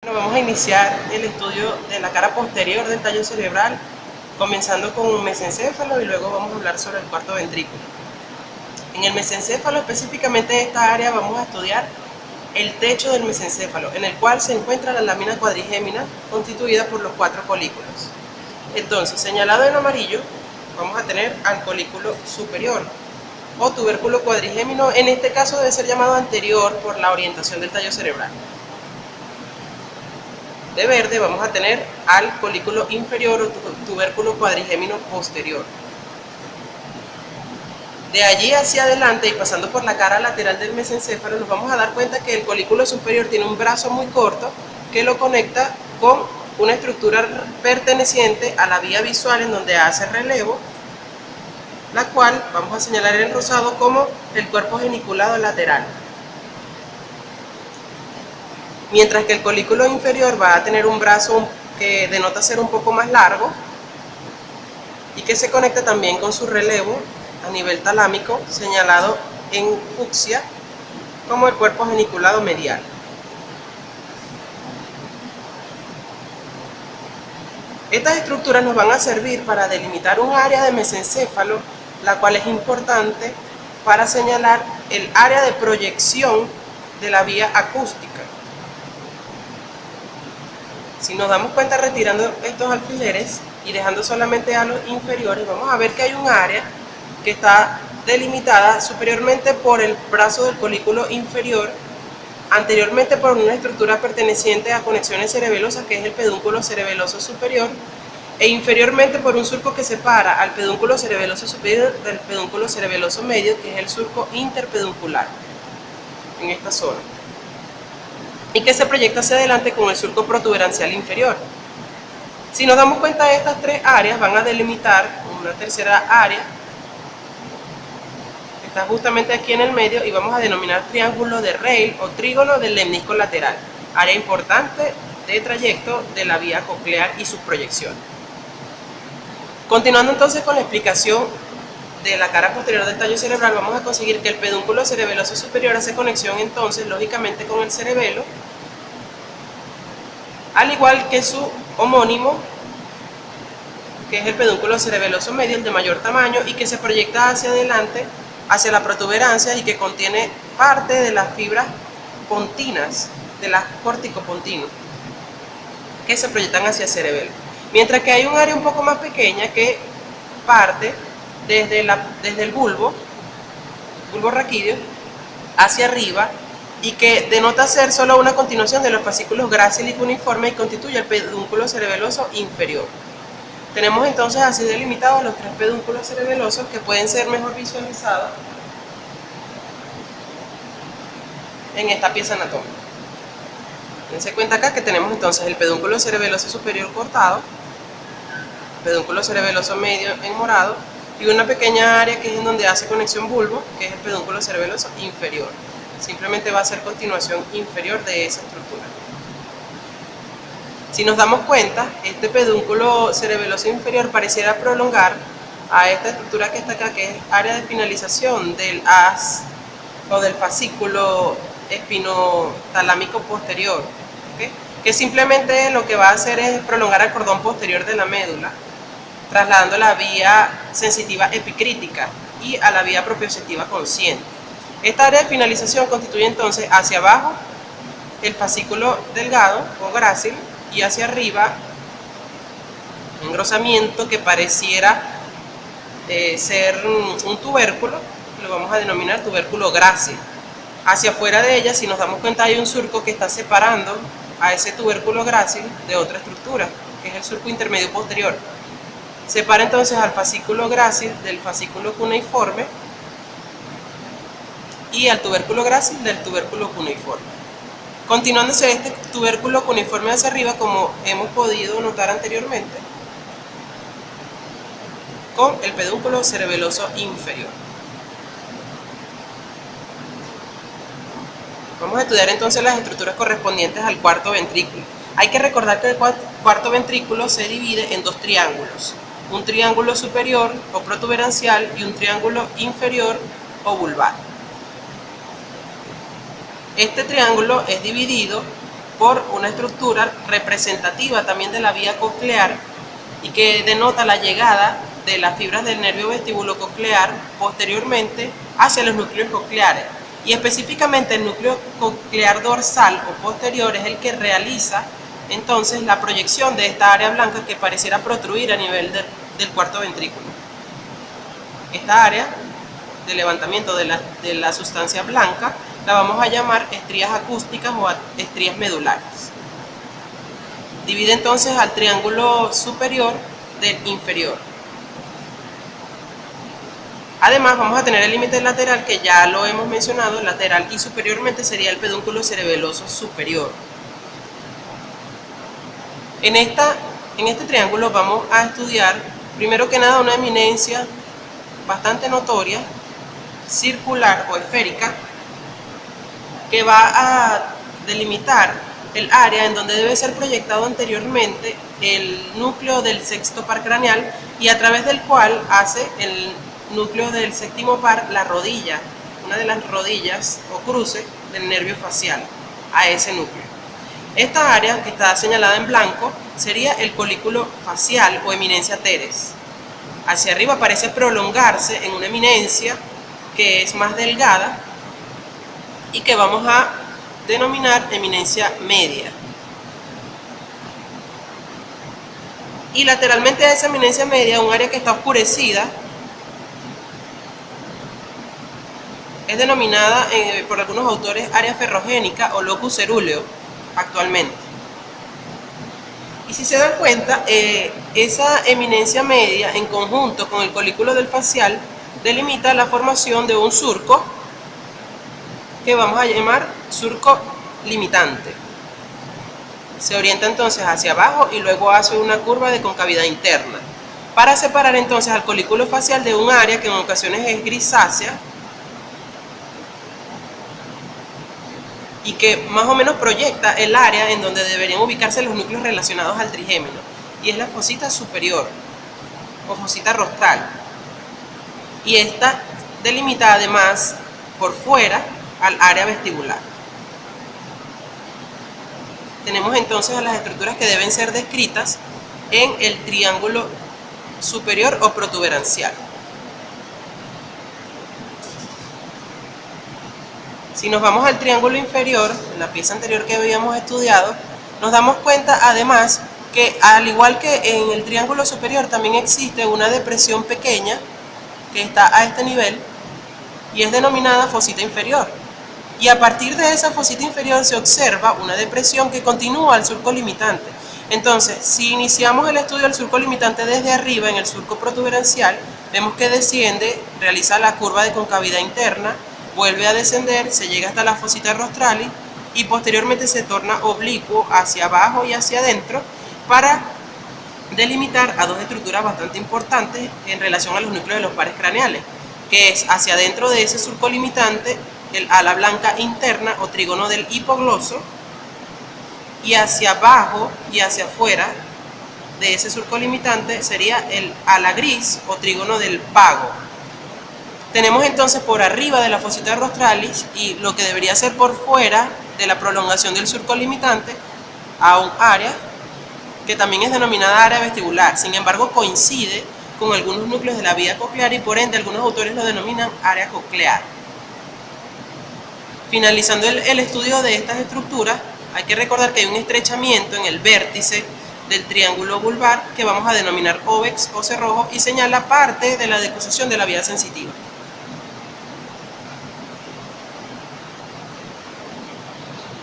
Bueno, vamos a iniciar el estudio de la cara posterior del tallo cerebral, comenzando con un mesencéfalo y luego vamos a hablar sobre el cuarto ventrículo. En el mesencéfalo, específicamente en esta área, vamos a estudiar el techo del mesencéfalo, en el cual se encuentra la lámina cuadrigémina constituida por los 4 colículos. Entonces, señalado en amarillo, vamos a tener al colículo superior o tubérculo cuadrigémino. En este caso debe ser llamado anterior por la orientación del tallo cerebral. De verde vamos a tener al colículo inferior o tubérculo cuadrigémino posterior. De allí hacia adelante y pasando por la cara lateral del mesencéfalo, nos vamos a dar cuenta que el colículo superior tiene un brazo muy corto que lo conecta con una estructura perteneciente a la vía visual en donde hace relevo, la cual vamos a señalar en rosado como el cuerpo geniculado lateral. Mientras que el colículo inferior va a tener un brazo que denota ser un poco más largo y que se conecta también con su relevo a nivel talámico, señalado en fucsia como el cuerpo geniculado medial. Estas estructuras nos van a servir para delimitar un área de mesencéfalo, la cual es importante para señalar el área de proyección de la vía acústica. Si nos damos cuenta retirando estos alfileres y dejando solamente a los inferiores, vamos a ver que hay un área que está delimitada superiormente por el brazo del colículo inferior, anteriormente por una estructura perteneciente a conexiones cerebelosas, que es el pedúnculo cerebeloso superior, e inferiormente por un surco que separa al pedúnculo cerebeloso superior del pedúnculo cerebeloso medio, que es el surco interpeduncular, en esta zona, y que se proyecta hacia adelante con el surco protuberancial inferior. Si nos damos cuenta, estas 3 áreas van a delimitar una tercera área, que está justamente aquí en el medio, y vamos a denominar triángulo de Reil o trígono del lemnisco lateral, área importante de trayecto de la vía coclear y sus proyecciones. Continuando entonces con la explicación de la cara posterior del tallo cerebral, vamos a conseguir que el pedúnculo cerebeloso superior hace conexión entonces lógicamente con el cerebelo, al igual que su homónimo, que es el pedúnculo cerebeloso medio, el de mayor tamaño, y que se proyecta hacia adelante, hacia la protuberancia, y que contiene parte de las fibras pontinas, de las corticopontinos, que se proyectan hacia el cerebelo. Mientras que hay un área un poco más pequeña que parte desde el bulbo raquídeo hacia arriba, y que denota ser solo una continuación de los fascículos grácil y cuneiforme y constituye el pedúnculo cerebeloso inferior. Tenemos entonces así delimitados los 3 pedúnculos cerebelosos, que pueden ser mejor visualizados en esta pieza anatómica. Dense cuenta acá que tenemos entonces el pedúnculo cerebeloso superior cortado, pedúnculo cerebeloso medio en morado, y una pequeña área que es en donde hace conexión bulbo, que es el pedúnculo cerebeloso inferior. Simplemente va a ser continuación inferior de esa estructura. Si nos damos cuenta, este pedúnculo cerebeloso inferior pareciera prolongar a esta estructura que está acá, que es área de finalización del haz o del fascículo espinotalámico posterior, ¿okay? Que simplemente lo que va a hacer es prolongar el cordón posterior de la médula, trasladando la vía sensitiva epicrítica y a la vía propioceptiva consciente. Esta área de finalización constituye entonces hacia abajo el fascículo delgado o grácil, y hacia arriba un engrosamiento que pareciera ser un tubérculo, lo vamos a denominar tubérculo grácil. Hacia afuera de ella, si nos damos cuenta, hay un surco que está separando a ese tubérculo grácil de otra estructura, que es el surco intermedio posterior. Separa entonces al fascículo grácil del fascículo cuneiforme y al tubérculo grácil del tubérculo cuneiforme. Continuándose este tubérculo cuneiforme hacia arriba, como hemos podido notar anteriormente, con el pedúnculo cerebeloso inferior. Vamos a estudiar entonces las estructuras correspondientes al cuarto ventrículo. Hay que recordar que el cuarto ventrículo se divide en 2 triángulos, un triángulo superior o protuberancial y un triángulo inferior o vulvar. Este triángulo es dividido por una estructura representativa también de la vía coclear y que denota la llegada de las fibras del nervio vestibulococlear posteriormente hacia los núcleos cocleares. Y específicamente el núcleo coclear dorsal o posterior es el que realiza entonces la proyección de esta área blanca que pareciera protruir a nivel del cuarto ventrículo. Esta área de levantamiento de la sustancia blanca la vamos a llamar estrías acústicas o estrías medulares. Divide entonces al triángulo superior del inferior. Además vamos a tener el límite lateral que ya lo hemos mencionado, lateral y superiormente sería el pedúnculo cerebeloso superior. En este triángulo vamos a estudiar primero que nada una eminencia bastante notoria, circular o esférica, que va a delimitar el área en donde debe ser proyectado anteriormente el núcleo del sexto par craneal y a través del cual hace el núcleo del séptimo par la rodilla, una de las rodillas o cruce del nervio facial a ese núcleo. Esta área que está señalada en blanco sería el colículo facial o eminencia teres. Hacia arriba parece prolongarse en una eminencia que es más delgada y que vamos a denominar eminencia media. Y lateralmente a esa eminencia media, un área que está oscurecida, es denominada por algunos autores área ferrogénica o locus cerúleo actualmente. Y si se dan cuenta, esa eminencia media en conjunto con el colículo del facial delimita la formación de un surco que vamos a llamar surco limitante. Se orienta entonces hacia abajo y luego hace una curva de concavidad interna para separar entonces al colículo facial de un área que en ocasiones es grisácea y que más o menos proyecta el área en donde deberían ubicarse los núcleos relacionados al trigémino, y es la fosita superior o fosita rostral, y esta delimita además por fuera al área vestibular. Tenemos entonces a las estructuras que deben ser descritas en el triángulo superior o protuberancial. Si nos vamos al triángulo inferior, en la pieza anterior que habíamos estudiado, nos damos cuenta además que al igual que en el triángulo superior también existe una depresión pequeña que está a este nivel y es denominada fosita inferior. Y a partir de esa fosita inferior se observa una depresión que continúa al surco limitante. Entonces, si iniciamos el estudio del surco limitante desde arriba en el surco protuberancial, vemos que desciende, realiza la curva de concavidad interna, vuelve a descender, se llega hasta la fosita rostralis y posteriormente se torna oblicuo hacia abajo y hacia adentro para delimitar a dos estructuras bastante importantes en relación a los núcleos de los pares craneales, que es hacia adentro de ese surco limitante el ala blanca interna o trígono del hipogloso, y hacia abajo y hacia afuera de ese surco limitante sería el ala gris o trígono del vago. Tenemos entonces por arriba de la fosita rostralis y lo que debería ser por fuera de la prolongación del surco limitante a un área que también es denominada área vestibular. Sin embargo, coincide con algunos núcleos de la vía coclear y por ende algunos autores lo denominan área coclear. Finalizando el estudio de estas estructuras, hay que recordar que hay un estrechamiento en el vértice del triángulo vulvar que vamos a denominar óvex o cerrojo y señala parte de la decusación de la vía sensitiva.